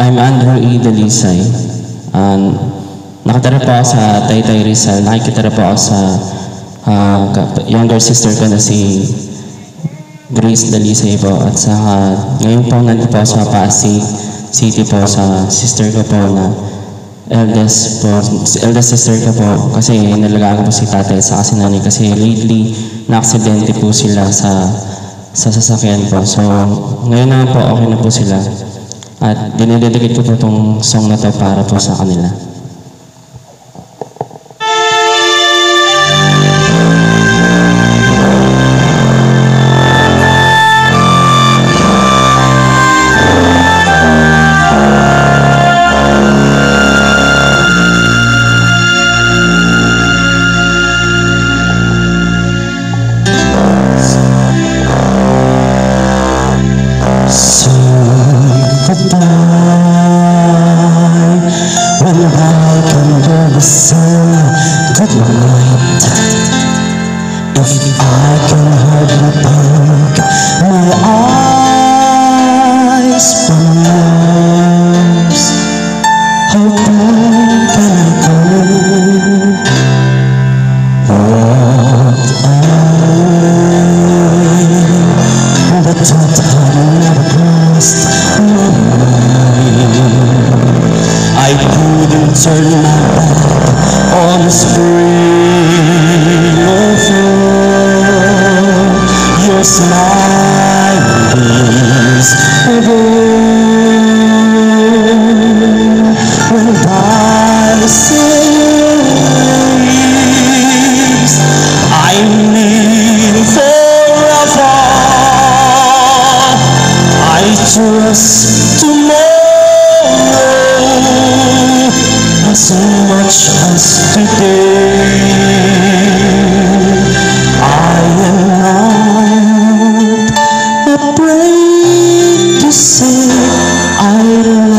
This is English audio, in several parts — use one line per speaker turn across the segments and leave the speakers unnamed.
I'm Andrew E. Dalisay. Nakatira po ako sa Taytay Rizal. Nakikitira po ako sa younger sister ko na si Grace Dalisay po. At saka ngayon po nandito po sa Pasig City po sa sister ko po na eldest sister ko po. Kasi nalagaan ko po si tatay sa kasi nanay. Kasi lately na-aksidente po sila sa sasakyan po. So ngayon naman po okay na po sila. At dinidedicate ko po itong song na to para po sa kanila.
When I can hear the sun, good night. If I can hardly blink my eyes from yours, how far can I go? What the thought I never crossed my mind. I couldn't turn my back on the spring of love. Your smile is above. When by the seas I mean forever, I trust tomorrow as much as today. I am not afraid to say I love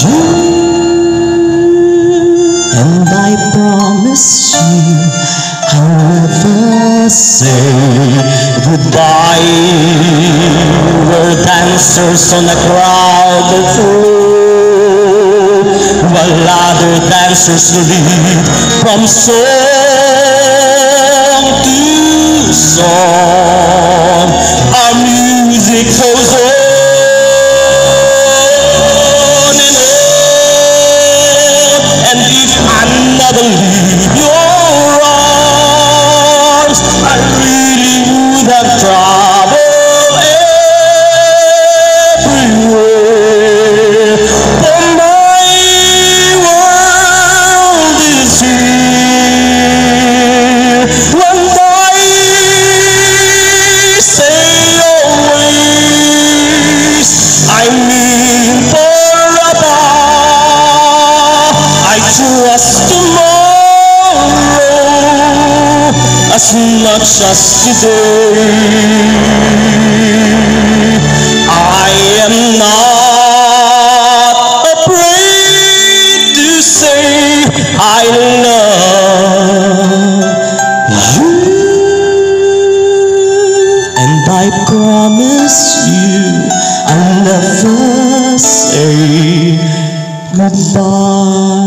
you, and I promise you I'll never say goodbye. We're dancers on a crowded floor, while other dancers lead from song to song. Our music goes on and if I never leave your arms, I really would have traveled everywhere. For my world is here. When I say always, I mean forever. I trust tomorrow as much as today. I am not afraid to say I love you, and I promise you I'll never say goodbye.